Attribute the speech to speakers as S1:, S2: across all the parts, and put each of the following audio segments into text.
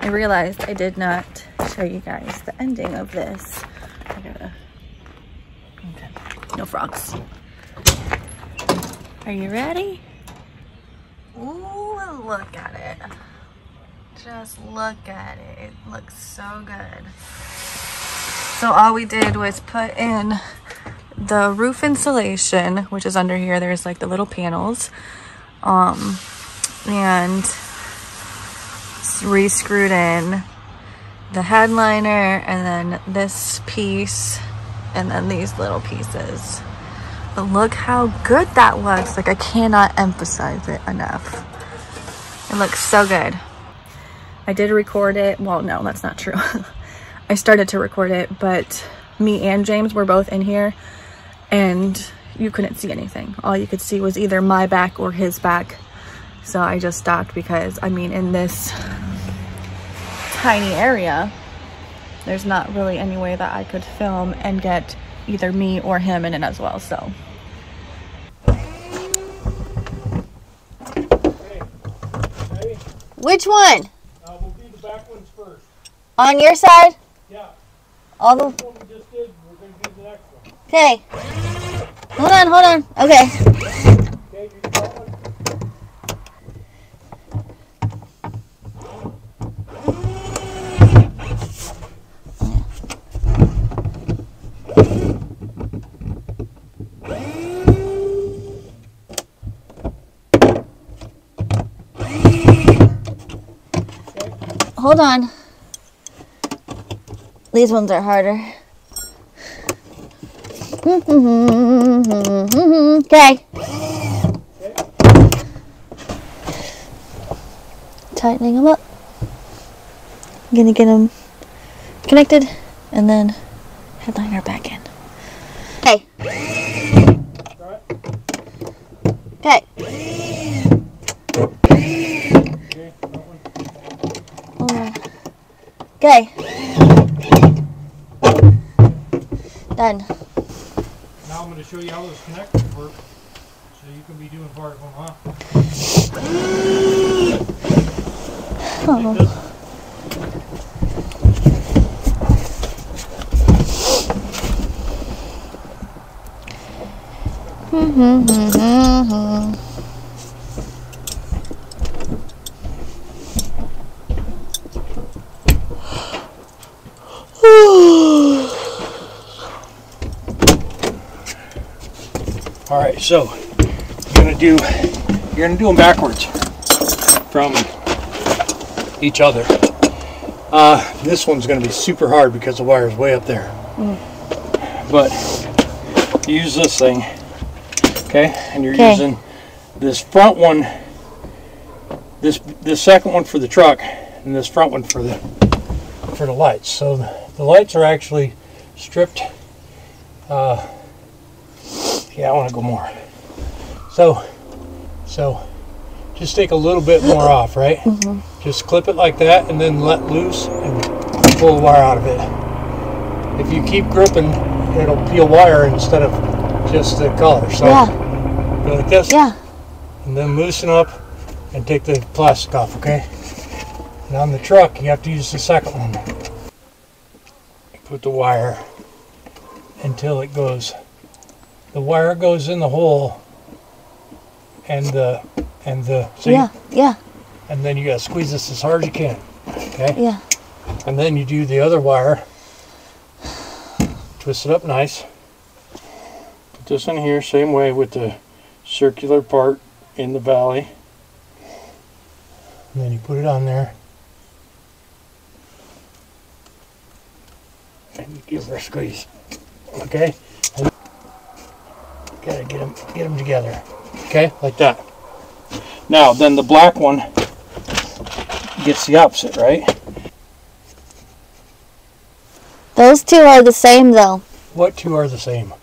S1: I realized I did not show you guys the ending of this. Okay. No frogs. Are you ready? Ooh, look at it. Just look at it. It looks so good. So all we did was put in the roof insulation, which is under here. There's like the little panels. And re-screwed in the headliner, and then this piece, and then these little pieces. But look how good that looks. Like, I cannot emphasize it enough. It looks so good. I did record it. Well, no, that's not true. I started to record it, but me and James were both in here and you couldn't see anything. All you could see was either my back or his back. So I just stopped because, I mean, in this tiny area, there's not really any way that I could film and get either me or him in it as well, so.
S2: Ready?
S1: Which one?
S2: We'll do the back ones first.
S1: On your side?
S2: Yeah.
S1: All the...
S2: This one we just did, we're going to do the next one.
S1: Okay. Hold on. Okay.
S2: Okay, you got one?
S1: Hold on. These ones are harder. Okay. Tightening them up. I'm gonna get them connected and then headliner back in. Okay. Okay. Hold on. Okay. Done.
S2: Now I'm going to show you how those connectors work, so you can be doing part of them, huh?
S1: Oh.
S2: All right, so you're gonna do them backwards from each other. This one's gonna be super hard because the wire's way up there. But use this thing, okay? And you're using this front one, this second one for the truck, and this front one for the lights. So the lights are actually stripped. Yeah, I want to go more. So just take a little bit more off, right? Just clip it like that and then let loose and pull the wire out of it. If you keep gripping, it'll peel wire instead of just the color. So go like this. Yeah. And then loosen up and take the plastic off, okay? And on the truck, you have to use the second one. Put the wire until it goes. The wire goes in the hole, and the see?
S1: Yeah.
S2: And then you gotta squeeze this as hard as you can. Okay?
S1: Yeah.
S2: And then you do the other wire. Twist it up nice. Put this in here, same way with the circular part in the valley. And then you put it on there. And you give her a squeeze. Okay? And gotta get them together. Okay? Like that. Now, then the black one gets the opposite, right?
S1: Those two are the same though.
S2: What two are the same?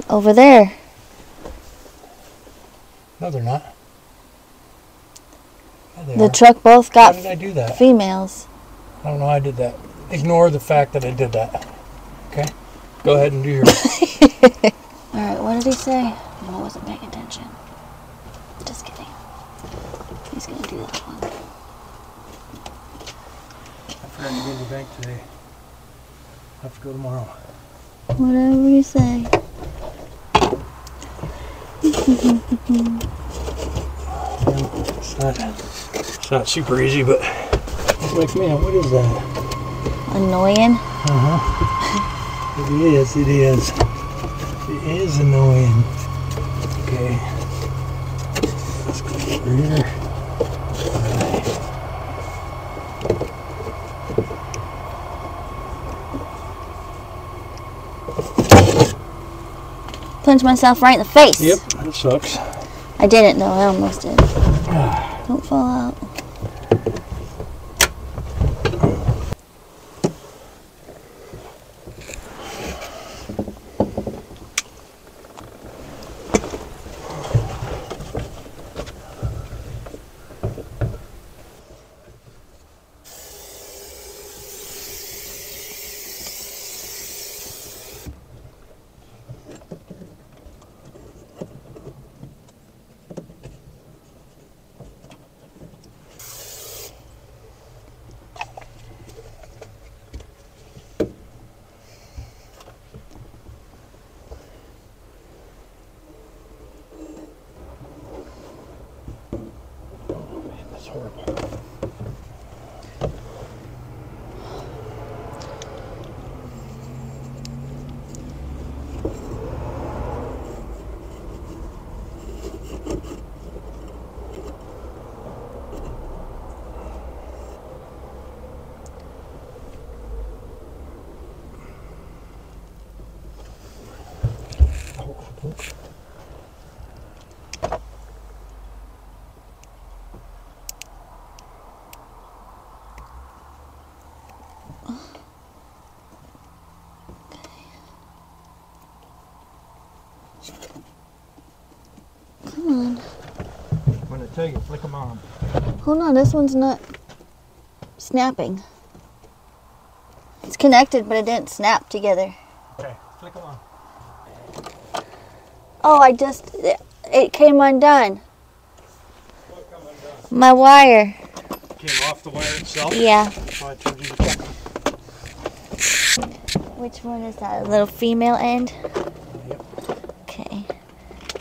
S1: Over there.
S2: No, they're not. Yeah, they
S1: The
S2: are.
S1: truck both got
S2: How did I do that?
S1: females.
S2: I don't know how I did that. Ignore the fact that I did that. Okay? Go ahead and do yours.
S1: Alright, what did he say? No, I wasn't paying attention. Just kidding. He's gonna do that one.
S2: Trying to go to the bank today. I'll have to go tomorrow.
S1: Whatever you say.
S2: It's not super easy, but it's like, man, what is that?
S1: Annoying?
S2: It is. It is annoying. Okay. Let's go over here.
S1: Punch myself right in the face.
S2: Yep, that sucks.
S1: I didn't though, I almost did. Don't fall out.
S2: Horrible.
S1: Come on.
S2: When I tell you, flick them on.
S1: Hold on, this one's not snapping. It's connected, but it didn't snap together.
S2: Okay, flick them on.
S1: Oh, it came undone.
S2: What come undone?
S1: My wire.
S2: Came off the wire itself?
S1: Yeah.
S2: Oh, I told you to check.
S1: Which one is that? A little female end?
S2: Yep.
S1: Okay.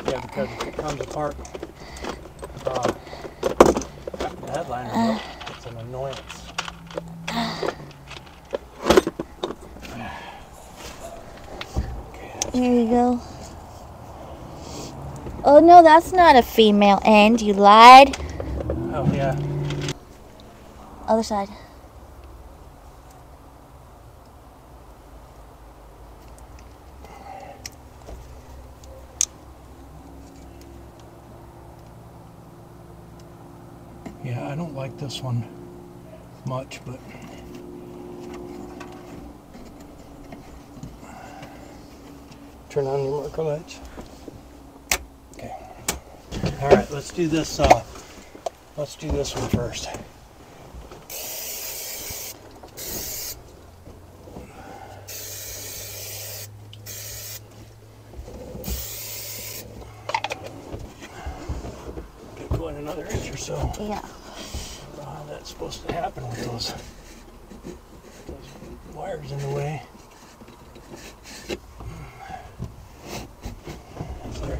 S2: Yeah, because if it comes apart, the headliner, it's an annoyance.
S1: Here you go. Oh no, that's not a female end. You lied.
S2: Oh, yeah.
S1: Other side.
S2: Yeah, I don't like this one much, but turn on your marker lights. Okay. All right, let's do this. Let's do this one first. Could go in another inch or so.
S1: Yeah.
S2: That's supposed to happen with those wires in the way. There.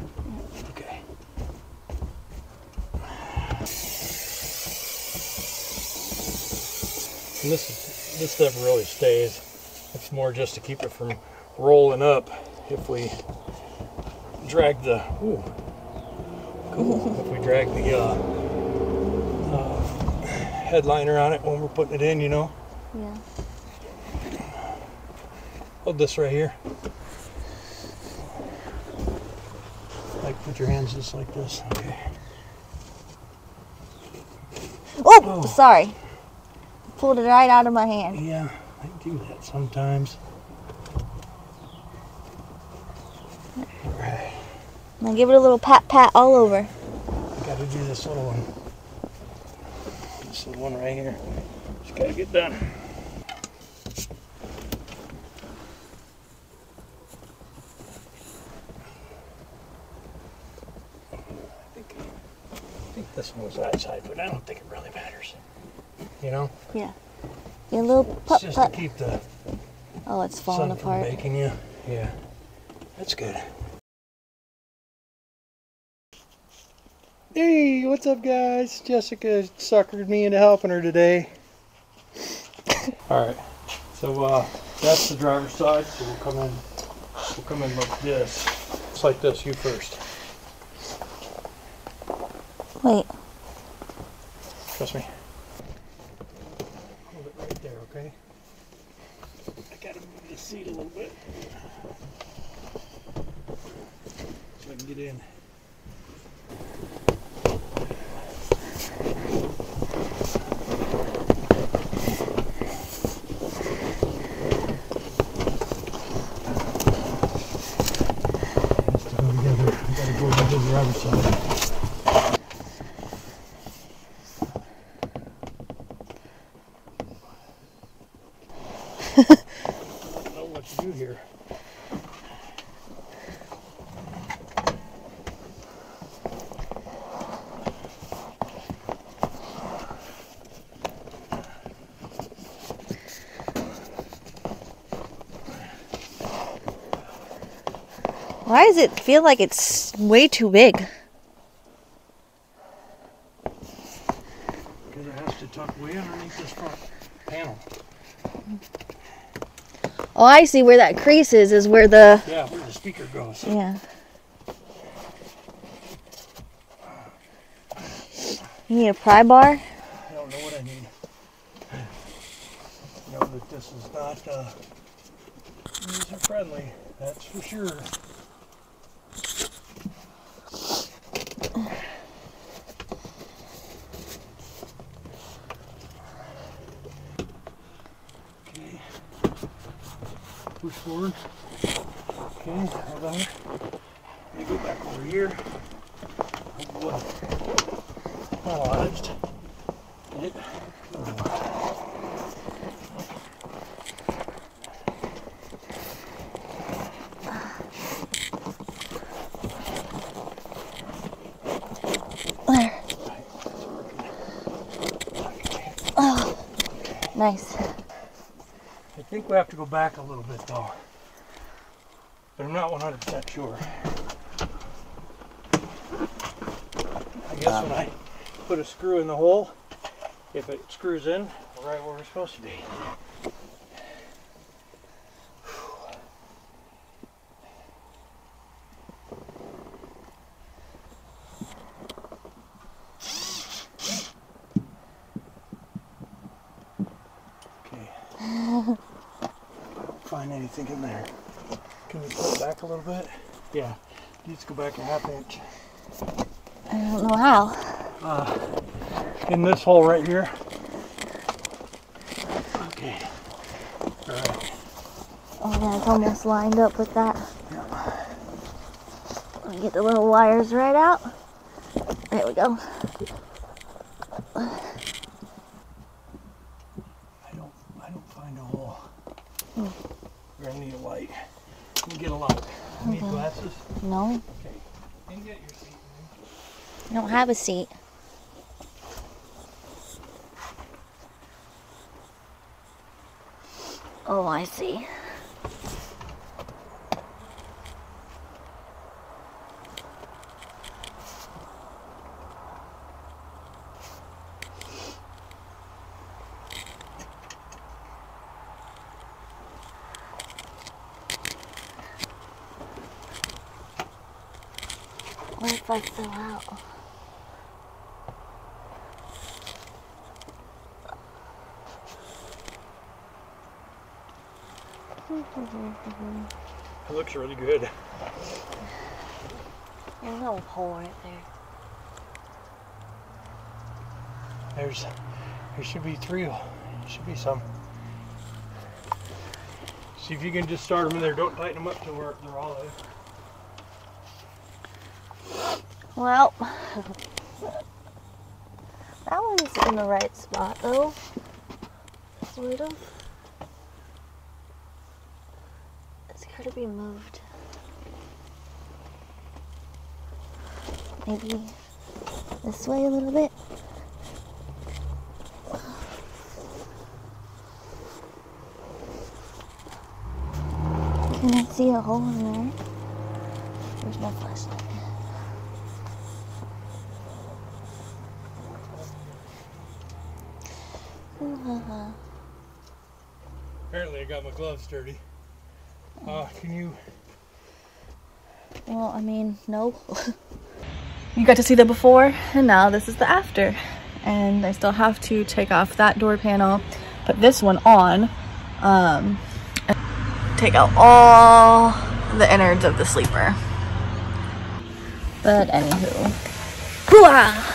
S2: Okay. And this never really stays. It's more just to keep it from rolling up if we drag the if we drag the headliner on it when we're putting it in, you know.
S1: Yeah.
S2: Hold this right here. Like, put your hands just like this. Okay.
S1: Oh, sorry. Pulled it right out of my hand.
S2: Yeah, I do that sometimes. All right.
S1: Now give it a little pat all over.
S2: I gotta do this little one. This little one right here. Just gotta get done. I think this one was that side, but I don't think it really matters. You know?
S1: Yeah. Your little pup
S2: It's just
S1: pup.
S2: to keep the
S1: Oh, it's falling
S2: sun from
S1: apart.
S2: baking you. Yeah, that's good. Hey, what's up, guys? Jessica suckered me into helping her today. All right, so that's the driver's side. So we'll come in like this. It's like this. You first.
S1: Wait.
S2: Trust me. Hold it right there, okay? I gotta move the seat a little bit so I can get in. Together. I gotta go to the driver's side. I don't know what to do here.
S1: Why does it feel like it's way too big?
S2: Because it has to tuck way underneath this front panel.
S1: Oh, I see where that crease is where the...
S2: Yeah, where the speaker goes.
S1: Yeah. You need a pry bar?
S2: I don't know what I need. Know that this is not user friendly, that's for sure. Okay. Push forward. Okay, hold on. Let me go back over here. Oh boy. Lodged. Get it?
S1: There. Oh, nice.
S2: I think we have to go back a little bit though, but I'm not 100% sure. I guess when I put a screw in the hole, if it screws in, we're right where we're supposed to be. Find anything in there. Can we pull it back a little bit? Yeah, needs to go back a ½ inch.
S1: I don't know how.
S2: In this hole right here. Okay. All right.
S1: Oh yeah, it's almost lined up with that.
S2: Yeah.
S1: Let me get the little wires right out. There we go.
S2: I don't find a hole. We're gonna need a light. Can you get a light? You need glasses?
S1: No,
S2: Okay. Can you get your seat?
S1: I don't have a seat. Oh, I see. What if I fill out?
S2: It looks really good.
S1: There's a little hole right there.
S2: There should be three. Should be some. See if you can just start them in there. Don't tighten them up till they're all in.
S1: Well, that one's in the right spot though. Sort of. It's gotta be moved. Maybe this way a little bit. see a hole in there. There's my flashlight.
S2: Apparently I got my gloves dirty. Can you...
S1: Well, I mean, no. You got to see the before, and now this is the after. And I still have to take off that door panel, put this one on, and take out all the innards of the sleeper. But anywho, hoo-ah!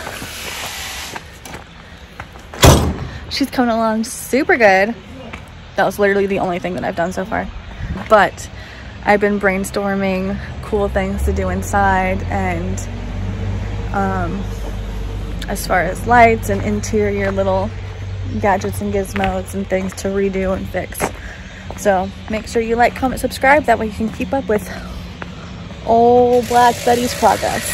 S1: She's coming along super good. That was literally the only thing that I've done so far. But I've been brainstorming cool things to do inside, and as far as lights and interior little gadgets and gizmos and things to redo and fix. So make sure you like, comment, subscribe. That way you can keep up with old Black Betty's progress.